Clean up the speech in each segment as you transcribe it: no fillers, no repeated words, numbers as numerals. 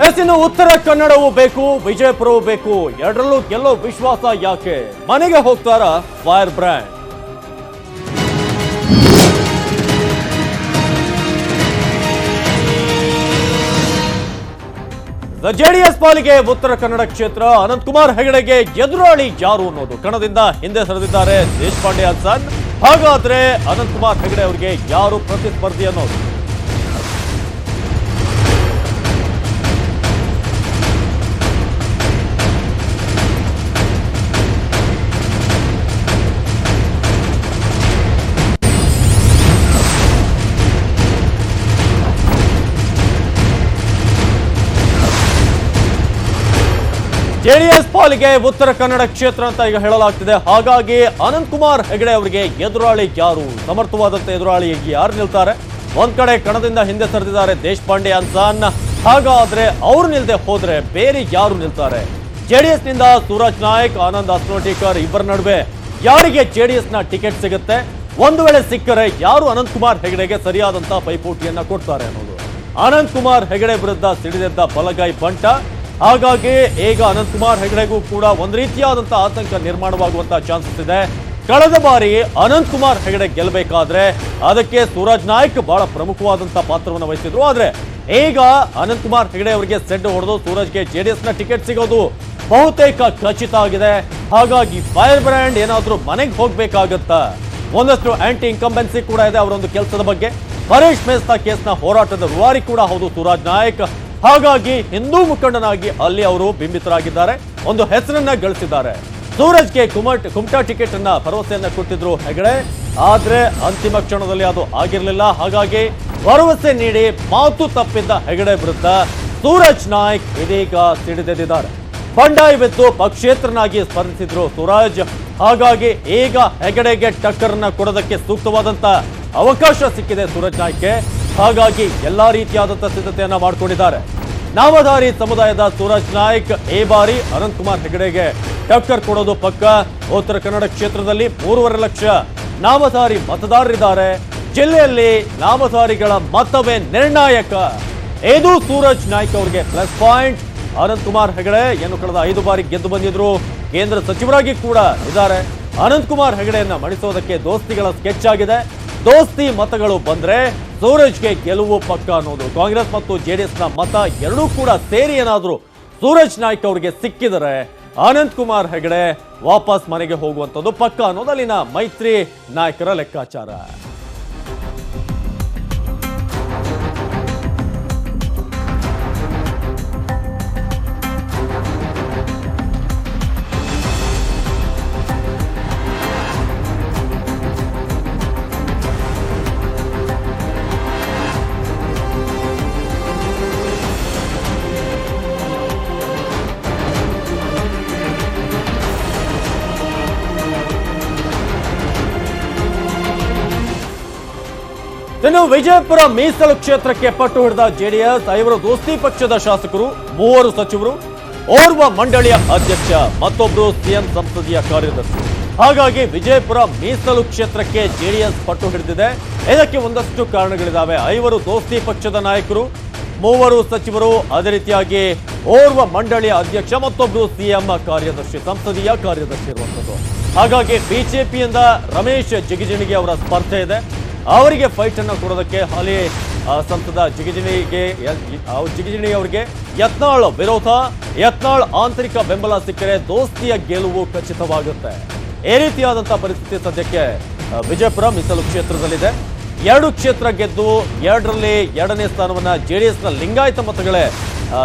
ಇನ್ನು ಉತ್ತರ ಕನ್ನಡವೂ ಬೇಕು, ವಿಜಯಪುರವೂ ಬೇಕು, ಎರಡರಲ್ಲೂ ಗೆಲ್ಲೋ ವಿಶ್ವಾಸ ಯಾಕೆ? ಮನೆಗೆ ಹೋಗ್ತಾರ ಫೈರ್ ಬ್ರ್ಯಾಂಡ್. ಜೆಡಿಎಸ್ ಪಾಲಿಗೆ ಉತ್ತರ ಕನ್ನಡ ಕ್ಷೇತ್ರ ಅನಂತಕುಮಾರ್ ಹೆಗಡೆಗೆ ಎದುರಾಳಿ ಯಾರು ಅನ್ನೋದು ಕಣದಿಂದ ಹಿಂದೆ ಸರಿದಿದ್ದಾರೆ ದೇಶಪಾಂಡೆ ಹನ್ಸನ್. ಹಾಗಾದ್ರೆ ಅನಂತಕುಮಾರ್ ಹೆಗಡೆ ಅವರಿಗೆ ಯಾರು ಪ್ರತಿಸ್ಪರ್ಧಿ ಅನ್ನೋದು? ಜೆಡಿಎಸ್ ಪಾಲಿಗೆ ಉತ್ತರ ಕನ್ನಡ ಕ್ಷೇತ್ರ ಅಂತ ಈಗ ಹೇಳಲಾಗ್ತಿದೆ. ಹಾಗಾಗಿ ಅನಂತಕುಮಾರ್ ಹೆಗಡೆ ಅವರಿಗೆ ಎದುರಾಳಿ ಯಾರು, ಸಮರ್ಥವಾದಂತ ಎದುರಾಳಿ ಯಾರು ನಿಲ್ತಾರೆ? ಒಂದ್ ಕಡೆ ಕಣದಿಂದ ಹಿಂದೆ ಸರಿದಿದ್ದಾರೆ ದೇಶಪಾಂಡೆ ಹನ್ಸನ್. ಹಾಗಾದ್ರೆ ಅವ್ರು ನಿಲ್ದೆ ಹೋದ್ರೆ ಬೇರೆ ಯಾರು ನಿಲ್ತಾರೆ? ಜೆಡಿಎಸ್ ನಿಂದ ಸೂರಜ್ ನಾಯಕ್, ಆನಂದ್ ಅಸ್ನೋಟಿಕರ್ ಇಬ್ಬರ ನಡುವೆ ಯಾರಿಗೆ ಜೆಡಿಎಸ್ ನ ಟಿಕೆಟ್ ಸಿಗುತ್ತೆ? ಒಂದು ವೇಳೆ ಸಿಕ್ಕರೆ ಯಾರು ಅನಂತಕುಮಾರ್ ಹೆಗಡೆಗೆ ಸರಿಯಾದಂತ ಪೈಪೋಟಿಯನ್ನ ಕೊಡ್ತಾರೆ ಅನ್ನೋದು. ಅನಂತಕುಮಾರ್ ಹೆಗಡೆ ವಿರುದ್ಧ ಸಿಡಿದೆದ್ದ ಬಲಗೈ ಬಂಟ. ಹಾಗಾಗಿ ಈಗ ಅನಂತಕುಮಾರ್ ಹೆಗಡೆಗೂ ಕೂಡ ಒಂದು ರೀತಿಯಾದಂತಹ ಆತಂಕ ನಿರ್ಮಾಣವಾಗುವಂತಹ ಚಾನ್ಸಸ್ ಇದೆ. ಕಳೆದ ಬಾರಿ ಅನಂತಕುಮಾರ್ ಹೆಗಡೆ ಗೆಲ್ಲಬೇಕಾದ್ರೆ ಅದಕ್ಕೆ ಸೂರಜ್ ನಾಯಕ್ ಬಹಳ ಪ್ರಮುಖವಾದಂತಹ ಪಾತ್ರವನ್ನು ವಹಿಸಿದ್ರು. ಆದ್ರೆ ಈಗ ಅನಂತಕುಮಾರ್ ಹೆಗಡೆ ಅವರಿಗೆ ಸೆಡ್ ಹೊಡೆದು ಸೂರಜ್ಗೆ ಜೆಡಿಎಸ್ ನ ಟಿಕೆಟ್ ಸಿಗೋದು ಬಹುತೇಕ ಖಚಿತ ಆಗಿದೆ. ಹಾಗಾಗಿ ಫೈರ್ ಬ್ರ್ಯಾಂಡ್ ಏನಾದ್ರೂ ಮನೆಗೆ ಹೋಗ್ಬೇಕಾಗತ್ತಾ? ಒಂದಷ್ಟು ಆಂಟಿ ಇನ್ಕಂಬೆನ್ಸಿ ಕೂಡ ಇದೆ ಅವರೊಂದು ಕೆಲಸದ ಬಗ್ಗೆ. ಪರೇಶ್ ಮೇಸ್ತಾ ಕೇಸ್ನ ಹೋರಾಟದ ರೂವಾರಿ ಕೂಡ ಹೌದು ಸೂರಜ್ ನಾಯಕ್. ಹಾಗಾಗಿ ಹಿಂದೂ ಮುಖಂಡನಾಗಿ ಅಲ್ಲಿ ಅವರು ಬಿಂಬಿತರಾಗಿದ್ದಾರೆ, ಒಂದು ಹೆಸರನ್ನ ಗಳಿಸಿದ್ದಾರೆ. ಸೂರಜ್ಗೆ ಕುಮಟಾ ಟಿಕೆಟ್ ಅನ್ನ ಭರವಸೆಯನ್ನ ಕೊಟ್ಟಿದ್ರು ಹೆಗಡೆ, ಆದ್ರೆ ಅಂತಿಮ ಕ್ಷಣದಲ್ಲಿ ಅದು ಆಗಿರಲಿಲ್ಲ. ಹಾಗಾಗಿ ಭರವಸೆ ನೀಡಿ ಮಾತು ತಪ್ಪಿದ್ದ ಹೆಗಡೆ ವಿರುದ್ಧ ಸೂರಜ್ ನಾಯಕ್ ಇದೀಗ ಸಿಡಿದೆದ್ದಿದ್ದಾರೆ. ಬಂಡಾಯ ಬಿದ್ದು ಪಕ್ಷೇತರನಾಗಿ ಸ್ಪರ್ಧಿಸಿದ್ರು ಸೂರಜ್. ಹಾಗಾಗಿ ಈಗ ಹೆಗಡೆಗೆ ಟಕ್ಕರ್ನ ಕೊಡೋದಕ್ಕೆ ಸೂಕ್ತವಾದಂತ ಅವಕಾಶ ಸಿಕ್ಕಿದೆ ಸೂರಜ್ ನಾಯ್ಕ್ಗೆ. ಹಾಗಾಗಿ ಎಲ್ಲಾ ರೀತಿಯಾದಂತಹ ಸಿದ್ಧತೆಯನ್ನ ಮಾಡಿಕೊಂಡಿದ್ದಾರೆ. ನಾಮಧಾರಿ ಸಮುದಾಯದ ಸೂರಜ್ ನಾಯ್ಕ್ ಈ ಬಾರಿ ಅನಂತಕುಮಾರ್ ಹೆಗಡೆಗೆ ಟಕ್ಕರ್ ಕೊಡೋದು ಪಕ್ಕ. ಉತ್ತರ ಕನ್ನಡ ಕ್ಷೇತ್ರದಲ್ಲಿ 3.5 ಲಕ್ಷ ನಾಮಧಾರಿ ಮತದಾರರಿದ್ದಾರೆ. ಜಿಲ್ಲೆಯಲ್ಲಿ ನಾಮಧಾರಿಗಳ ಮತವೇ ನಿರ್ಣಾಯಕ. ಇದು ಸೂರಜ್ ನಾಯ್ಕ್ ಅವರಿಗೆ ಪ್ಲಸ್ ಪಾಯಿಂಟ್. ಅನಂತಕುಮಾರ್ ಹೆಗಡೆ ಏನು ಕಳೆದ 5 ಬಾರಿ ಗೆದ್ದು ಬಂದಿದ್ರು, ಕೇಂದ್ರ ಸಚಿವರಾಗಿ ಕೂಡ ಇದ್ದಾರೆ. ಅನಂತಕುಮಾರ್ ಹೆಗಡೆಯನ್ನ ಮಣಿಸೋದಕ್ಕೆ ದೋಸ್ತಿಗಳ ಸ್ಕೆಚ್ ಆಗಿದೆ. ದೋಸ್ತಿ ಮತಗಳು ಬಂದ್ರೆ ಸೂರಜ್ಗೆ ಗೆಲುವು ಪಕ್ಕ ಅನ್ನೋದು. ಕಾಂಗ್ರೆಸ್ ಮತ್ತು ಜೆಡಿಎಸ್ ನ ಮತ ಎರಡೂ ಕೂಡ ಸೇರಿ ಏನಾದ್ರು ಸೂರಜ್ ನಾಯ್ಕ್ ಅವರಿಗೆ ಸಿಕ್ಕಿದರೆ ಅನಂತಕುಮಾರ್ ಹೆಗಡೆ ವಾಪಸ್ ಮನೆಗೆ ಹೋಗುವಂಥದ್ದು ಪಕ್ಕ ಅನ್ನೋದು ಅಲ್ಲಿನ ಮೈತ್ರಿ ನಾಯಕರ ಲೆಕ್ಕಾಚಾರ. ಇನ್ನು ವಿಜಯಪುರ ಮೀಸಲು ಕ್ಷೇತ್ರಕ್ಕೆ ಪಟ್ಟು ಹಿಡಿದ ಜೆಡಿಎಸ್ 5 ದೋಸ್ತಿ ಪಕ್ಷದ ಶಾಸಕರು, 3 ಸಚಿವರು, ಓರ್ವ ಮಂಡಳಿಯ ಅಧ್ಯಕ್ಷ, ಮತ್ತೊಬ್ಬರು ಸಿಎಂ ಸಂಸದೀಯ ಕಾರ್ಯದರ್ಶಿ. ಹಾಗಾಗಿ ವಿಜಯಪುರ ಮೀಸಲು ಕ್ಷೇತ್ರಕ್ಕೆ ಜೆಡಿಎಸ್ ಪಟ್ಟು ಹಿಡಿದಿದೆ. ಇದಕ್ಕೆ ಒಂದಷ್ಟು ಕಾರಣಗಳಿದಾವೆ. 5 ದೋಸ್ತಿ ಪಕ್ಷದ ನಾಯಕರು, 3 ಸಚಿವರು, ಅದೇ ರೀತಿಯಾಗಿ ಓರ್ವ ಮಂಡಳಿಯ ಅಧ್ಯಕ್ಷ, ಮತ್ತೊಬ್ಬರು ಸಿಎಂ ಕಾರ್ಯದರ್ಶಿ, ಸಂಸದೀಯ ಕಾರ್ಯದರ್ಶಿ ಇರುವಂಥದ್ದು. ಹಾಗಾಗಿ ಬಿಜೆಪಿಯಿಂದ ರಮೇಶ್ ಜಿಗಜಿಣಗಿ ಅವರ ಸ್ಪರ್ಧೆ ಇದೆ. ಅವರಿಗೆ ಫೈಟ್ ಅನ್ನು ಕೊಡೋದಕ್ಕೆ ಹಾಲಿ ಸಂಸದ ಜಿಗಜಿಣಗಿ ಅವರಿಗೆ ಯತ್ನಾಳ್ ವಿರೋಧ. ಯತ್ನಾಳ್ ಆಂತರಿಕ ಬೆಂಬಲ ಸಿಕ್ಕರೆ ದೋಸ್ತಿಯ ಗೆಲುವು ಖಚಿತವಾಗುತ್ತೆ. ಈ ರೀತಿಯಾದಂತಹ ಪರಿಸ್ಥಿತಿ ಸದ್ಯಕ್ಕೆ ವಿಜಯಪುರ ಮೀಸಲು ಕ್ಷೇತ್ರದಲ್ಲಿದೆ. 2 ಕ್ಷೇತ್ರ ಗೆದ್ದು 2ರಲ್ಲಿ 2ನೇ ಸ್ಥಾನವನ್ನ ಜೆಡಿಎಸ್ ನ ಲಿಂಗಾಯತ ಮತಗಳೇ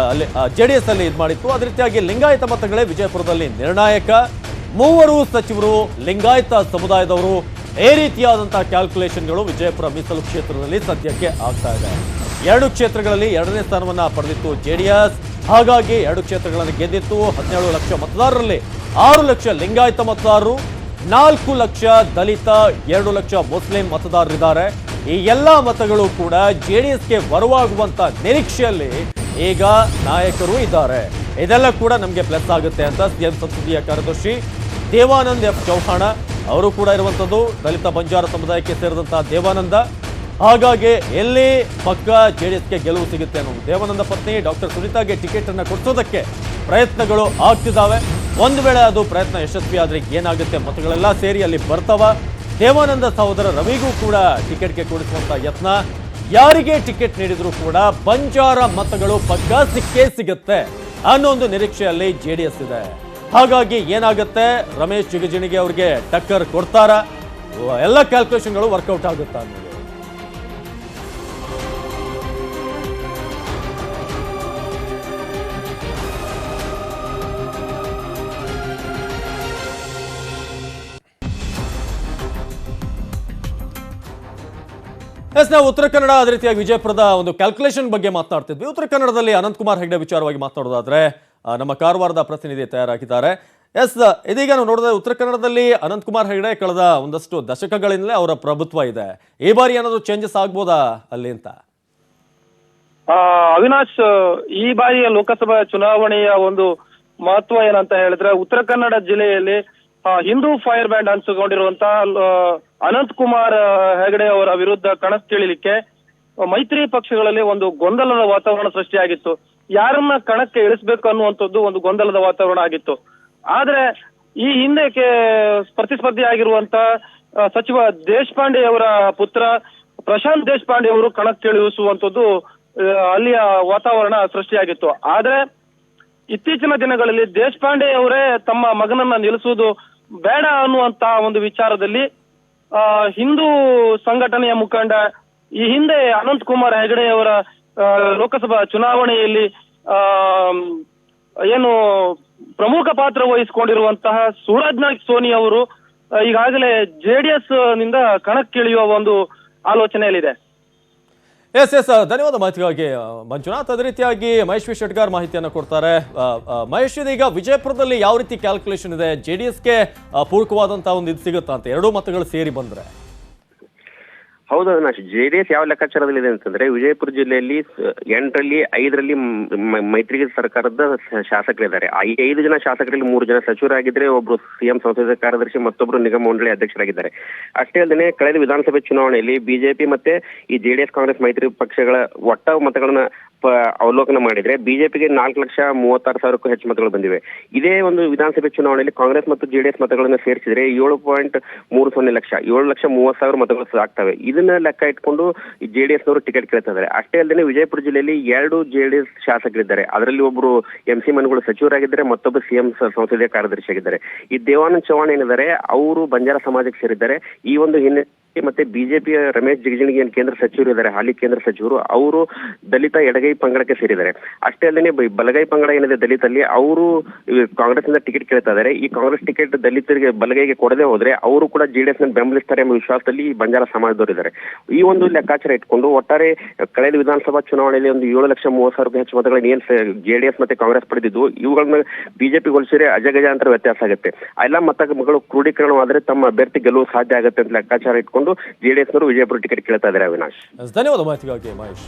ಜೆಡಿಎಸ್ ಅಲ್ಲಿ ಇದು ಮಾಡಿತ್ತು. ಅದೇ ರೀತಿಯಾಗಿ ಲಿಂಗಾಯತ ಮತಗಳೇ ವಿಜಯಪುರದಲ್ಲಿ ನಿರ್ಣಾಯಕ. 3 ಸಚಿವರು ಲಿಂಗಾಯತ ಸಮುದಾಯದವರು. ಈ ರೀತಿಯಾದಂತಹ ಕ್ಯಾಲ್ಕುಲೇಷನ್ಗಳು ವಿಜಯಪುರ ಮೀಸಲು ಕ್ಷೇತ್ರದಲ್ಲಿ ಸದ್ಯಕ್ಕೆ ಆಗ್ತಾ ಇದೆ. 2 ಕ್ಷೇತ್ರಗಳಲ್ಲಿ 2ನೇ ಸ್ಥಾನವನ್ನ ಪಡೆದಿತ್ತು ಜೆಡಿಎಸ್. ಹಾಗಾಗಿ 2 ಕ್ಷೇತ್ರಗಳನ್ನು ಗೆದ್ದಿತ್ತು. 17 ಲಕ್ಷ ಮತದಾರರಲ್ಲಿ 6 ಲಕ್ಷ ಲಿಂಗಾಯತ ಮತದಾರರು, 4 ಲಕ್ಷ ದಲಿತ, 2 ಲಕ್ಷ ಮುಸ್ಲಿಂ ಮತದಾರರಿದ್ದಾರೆ. ಈ ಎಲ್ಲಾ ಮತಗಳು ಕೂಡ ಜೆಡಿಎಸ್ಗೆ ಬರುವಾಗುವಂತ ನಿರೀಕ್ಷೆಯಲ್ಲಿ ಈಗ ನಾಯಕರು ಇದ್ದಾರೆ. ಇದೆಲ್ಲ ಕೂಡ ನಮಗೆ ಪ್ಲಸ್ ಆಗುತ್ತೆ ಅಂತ ಸಿಎಂ ಸಂಸದೀಯ ಕಾರ್ಯದರ್ಶಿ ದೇವಾನಂದ್ ಎಫ್ ಚೌಹಾಣ ಅವರು ಕೂಡ ಇರುವಂತದ್ದು. ದಲಿತ ಬಂಜಾರ ಸಮುದಾಯಕ್ಕೆ ಸೇರಿದಂತಹ ದೇವಾನಂದ ಹಾಗಾಗಿ ಎಲ್ಲಿ ಪಕ್ಕ ಜೆಡಿಎಸ್ಗೆ ಗೆಲುವು ಸಿಗುತ್ತೆ ಅನ್ನೋದು ದೇವಾನಂದ ಪತ್ನಿ ಡಾಕ್ಟರ್ ಸುನೀತಾಗೆ ಟಿಕೆಟ್ ಅನ್ನ ಕೊಡಿಸೋದಕ್ಕೆ ಪ್ರಯತ್ನಗಳು ಆಗ್ತಿದ್ದಾವೆ. ಒಂದು ವೇಳೆ ಅದು ಪ್ರಯತ್ನ ಯಶಸ್ವಿ ಆದ್ರೆ ಏನಾಗುತ್ತೆ, ಮತಗಳೆಲ್ಲ ಸೇರಿ ಅಲ್ಲಿ ಬರ್ತಾವ. ದೇವಾನಂದ ಸಹೋದರ ರವಿಗೂ ಕೂಡ ಟಿಕೆಟ್ಗೆ ಕೊಡಿಸುವಂತ ಯತ್ನ. ಯಾರಿಗೆ ಟಿಕೆಟ್ ನೀಡಿದ್ರು ಕೂಡ ಬಂಜಾರ ಮತಗಳು ಪಕ್ಕ ಸಿಕ್ಕೇ ಸಿಗುತ್ತೆ ಅನ್ನೋ ಒಂದು ನಿರೀಕ್ಷೆಯಲ್ಲಿ ಜೆಡಿಎಸ್ ಇದೆ. ಹಾಗಾಗಿ ಏನಾಗುತ್ತೆ, ರಮೇಶ್ ಜಿಗಜಿಣಗಿ ಅವರಿಗೆ ಟಕ್ಕರ್ ಕೊಡ್ತಾರ, ಎಲ್ಲ ಕ್ಯಾಲ್ಕುಲೇಷನ್ಗಳು ವರ್ಕೌಟ್ ಆಗುತ್ತಾ ಅನ್ನೋದು. ನಾವು ಉತ್ತರ ಕನ್ನಡ ಅದೇ ರೀತಿಯಾಗಿ ವಿಜಯಪುರದ ಒಂದು ಕ್ಯಾಲ್ಕುಲೇಷನ್ ಬಗ್ಗೆ ಮಾತನಾಡ್ತಿದ್ವಿ. ಉತ್ತರ ಕನ್ನಡದಲ್ಲಿ ಅನಂತಕುಮಾರ್ ಹೆಗಡೆ ವಿಚಾರವಾಗಿ ಮಾತನಾಡೋದಾದ್ರೆ ನಮ್ಮ ಕಾರವಾರದ ಪ್ರತಿನಿಧಿ ತಯಾರಾಗಿದ್ದಾರೆ. ಇದೀಗ ನಾವು ನೋಡಿದ್ರೆ ಉತ್ತರ ಕನ್ನಡದಲ್ಲಿ ಅನಂತಕುಮಾರ್ ಹೆಗಡೆ ಕಳೆದ ಒಂದಷ್ಟು ದಶಕಗಳಿಂದಲೇ ಅವರ ಪ್ರಭುತ್ವ ಇದೆ. ಈ ಬಾರಿ ಏನಾದರೂ ಚೇಂಜಸ್ ಆಗ್ಬೋದಾ ಅಲ್ಲಿ ಅಂತ? ಅವಿನಾಶ್, ಈ ಬಾರಿಯ ಲೋಕಸಭಾ ಚುನಾವಣೆಯ ಒಂದು ಮಹತ್ವ ಏನಂತ ಹೇಳಿದ್ರೆ, ಉತ್ತರ ಕನ್ನಡ ಜಿಲ್ಲೆಯಲ್ಲಿ ಹಿಂದೂ ಫೈರ್ ಬ್ಯಾಂಡ್ ಅನ್ಸಿಕೊಂಡಿರುವಂತಹ ಅನಂತಕುಮಾರ್ ಹೆಗಡೆ ಅವರ ವಿರುದ್ಧ ಕಣಕ್ಕಿಳಿಲಿಕ್ಕೆ ಮೈತ್ರಿ ಪಕ್ಷಗಳಲ್ಲಿ ಒಂದು ಗೊಂದಲದ ವಾತಾವರಣ ಸೃಷ್ಟಿಯಾಗಿತ್ತು. ಯಾರನ್ನ ಕಣಕ್ಕೆ ಇಳಿಸ್ಬೇಕು ಅನ್ನುವಂಥದ್ದು ಒಂದು ಗೊಂದಲದ ವಾತಾವರಣ ಆಗಿತ್ತು. ಆದ್ರೆ ಈ ಹಿಂದೆ ಪ್ರತಿಸ್ಪರ್ಧಿ ಆಗಿರುವಂತ ಸಚಿವ ದೇಶಪಾಂಡೆ ಅವರ ಪುತ್ರ ಪ್ರಶಾಂತ್ ದೇಶಪಾಂಡೆ ಅವರು ಕಣಕ್ಕಿಳಿಸುವಂಥದ್ದು ಅಲ್ಲಿಯ ವಾತಾವರಣ ಸೃಷ್ಟಿಯಾಗಿತ್ತು. ಆದ್ರೆ ಇತ್ತೀಚಿನ ದಿನಗಳಲ್ಲಿ ದೇಶಪಾಂಡೆ ಅವರೇ ತಮ್ಮ ಮಗನನ್ನ ನಿಲ್ಲಿಸುವುದು ಬೇಡ ಅನ್ನುವಂತ ಒಂದು ವಿಚಾರದಲ್ಲಿ ಹಿಂದೂ ಸಂಘಟನೆಯ ಮುಖಂಡ, ಈ ಹಿಂದೆ ಅನಂತಕುಮಾರ್ ಹೆಗಡೆ ಅವರ ಲೋಕಸಭಾ ಚುನಾವಣೆಯಲ್ಲಿ ಏನು ಪ್ರಮುಖ ಪಾತ್ರ ವಹಿಸಿಕೊಂಡಿರುವಂತಹ ಸೂರಜ್ನಾಗ್ ಸೋನಿ ಅವರು ಈಗಾಗಲೇ ಜೆಡಿಎಸ್ ನಿಂದ ಕಣಕ್ಕಿಳಿಯುವ ಒಂದು ಆಲೋಚನೆಯಲ್ಲಿದೆ. ಎಸ್ ಧನ್ಯವಾದ ಮಾಹಿತಿಗಾಗಿ ಮಂಜುನಾಥ್. ಅದೇ ರೀತಿಯಾಗಿ ಮಹೇಶ್ ವಿ ಶೆಟ್ಗಾರ್ ಮಾಹಿತಿಯನ್ನು ಕೊಡ್ತಾರೆ. ಮಹೇಶ್, ಈಗ ವಿಜಯಪುರದಲ್ಲಿ ಯಾವ ರೀತಿ ಕ್ಯಾಲ್ಕುಲೇಷನ್ ಇದೆ? ಜೆಡಿಎಸ್ಗೆ ಪೂರಕವಾದಂತಹ ಒಂದು ಇದು ಸಿಗುತ್ತಾ ಅಂತ ಎರಡೂ ಮತಗಳು ಸೇರಿ ಬಂದ್ರೆ? ಹೌದು ಅವಿನಾಶ್, ಜೆಡಿಎಸ್ ಯಾವ ಲೆಕ್ಕಾಚಾರದಲ್ಲಿದೆ ಅಂತಂದ್ರೆ, ವಿಜಯಪುರ ಜಿಲ್ಲೆಯಲ್ಲಿ 8ರಲ್ಲಿ 5ರಲ್ಲಿ ಮೈತ್ರಿ ಸರ್ಕಾರದ ಶಾಸಕರಿದ್ದಾರೆ. ಈ 5 ಜನ ಶಾಸಕರಲ್ಲಿ 3 ಜನ ಸಚಿವರಾಗಿದ್ರೆ, ಒಬ್ರು ಸಿಎಂ ಸಂಸದೀಯ ಕಾರ್ಯದರ್ಶಿ, ಮತ್ತೊಬ್ರು ನಿಗಮ ಮಂಡಳಿ ಅಧ್ಯಕ್ಷರಾಗಿದ್ದಾರೆ. ಅಷ್ಟೇ ಅಲ್ಲದೆ ಕಳೆದ ವಿಧಾನಸಭೆ ಚುನಾವಣೆಯಲ್ಲಿ ಬಿಜೆಪಿ ಮತ್ತೆ ಈ ಜೆಡಿಎಸ್ ಕಾಂಗ್ರೆಸ್ ಮೈತ್ರಿ ಪಕ್ಷಗಳ ಒಟ್ಟ ಮತಗಳನ್ನ ಅವಲೋಕನ ಮಾಡಿದ್ರೆ ಬಿಜೆಪಿಗೆ 4,36,000ಕ್ಕೂ ಹೆಚ್ಚು ಮತಗಳು ಬಂದಿವೆ. ಇದೇ ಒಂದು ವಿಧಾನಸಭೆ ಚುನಾವಣೆಯಲ್ಲಿ ಕಾಂಗ್ರೆಸ್ ಮತ್ತು ಜೆಡಿಎಸ್ ಮತಗಳನ್ನು ಸೇರಿಸಿದ್ರೆ 7.30 ಲಕ್ಷ 7,30,000 ಮತಗಳು ಆಗ್ತವೆ. ಇದನ್ನ ಲೆಕ್ಕ ಇಟ್ಕೊಂಡು ಜೆಡಿಎಸ್ ನವರು ಟಿಕೆಟ್ ಕೇಳ್ತಿದ್ದಾರೆ. ಅಷ್ಟೇ ಅಲ್ಲದೆ ವಿಜಯಪುರ ಜಿಲ್ಲೆಯಲ್ಲಿ 2 ಜೆಡಿಎಸ್ ಶಾಸಕರಿದ್ದಾರೆ. ಅದರಲ್ಲಿ ಒಬ್ರು MC ಮನುಗಳು ಸಚಿವರಾಗಿದ್ದಾರೆ, ಮತ್ತೊಬ್ಬರು ಸಿಎಂ ಸಂಸದೀಯ ಕಾರ್ಯದರ್ಶಿಯಾಗಿದ್ದಾರೆ. ಈ ದೇವಾನಂದ್ ಚೌಹಾಣ್ ಏನಿದ್ದಾರೆ, ಅವರು ಬಂಜಾರ ಸಮಾಜಕ್ಕೆ ಸೇರಿದ್ದಾರೆ. ಈ ಒಂದು ಹಿನ್ನೆಲೆ ಮತ್ತೆ ಬಿಜೆಪಿಯ ರಮೇಶ್ ಜಿಗಜಿಣಗಿ ಕೇಂದ್ರ ಸಚಿವರು ಇದ್ದಾರೆ, ಹಾಲಿ ಕೇಂದ್ರ ಸಚಿವರು, ಅವರು ದಲಿತ ಎಡಗೈ ಪಂಗಡಕ್ಕೆ ಸೇರಿದ್ದಾರೆ. ಅಷ್ಟೇ ಅಲ್ಲದೆ ಬಲಗೈ ಪಂಗಡ ಏನಿದೆ ದಲಿತಲ್ಲಿ, ಅವರು ಕಾಂಗ್ರೆಸ್ ನಿಂದ ಟಿಕೆಟ್ ಕೇಳ್ತಾ ಇದ್ದಾರೆ. ಈ ಕಾಂಗ್ರೆಸ್ ಟಿಕೆಟ್ ದಲಿತರಿಗೆ ಬಲಗೈಗೆ ಕೊಡದೆ ಹೋದ್ರೆ ಅವರು ಕೂಡ ಜೆಡಿಎಸ್ ನ ಬೆಂಬಲಿಸ್ತಾರೆ ಎಂಬ ವಿಶ್ವಾಸದಲ್ಲಿ ಬಂಜಾರ ಸಮಾಜದವರು ಇದ್ದಾರೆ. ಈ ಒಂದು ಲೆಕ್ಕಾಚಾರ ಇಟ್ಕೊಂಡು ಒಟ್ಟಾರೆ ಕಳೆದ ವಿಧಾನಸಭಾ ಚುನಾವಣೆಯಲ್ಲಿ ಒಂದು 7,30,000ಕ್ಕೂ ಹೆಚ್ಚು ಮತಗಳನ್ನು ಏನ್ ಜೆಡಿಎಸ್ ಮತ್ತೆ ಕಾಂಗ್ರೆಸ್ ಪಡೆದಿದ್ದು, ಇವುಗಳನ್ನ ಬಿಜೆಪಿ ಹೋಲಿಸಿದ್ರೆ ಅಜಗಜಾಂತರ ವ್ಯತ್ಯಾಸ ಆಗುತ್ತೆ. ಎಲ್ಲ ಮತಗಳು ಕ್ರೋಢೀಕರಣವಾದ್ರೆ ತಮ್ಮ ಅಭ್ಯರ್ಥಿ ಗೆಲುವು ಸಾಧ್ಯ ಆಗುತ್ತೆ ಅಂತ ಲೆಕ್ಕಾಚಾರ ಇಟ್ಕೊಂಡು ಜೆಡಿಎಸ್ ನವರು ವಿಜಯಪುರ ಟಿಕೆಟ್ ಕೇಳ್ತಾ ಇದ್ದಾರೆ. ಅವಿನಾಶ್, ಧನ್ಯವಾದ ಮಾಹಿತಿಗಾಗಿ ಮಹೇಶ್.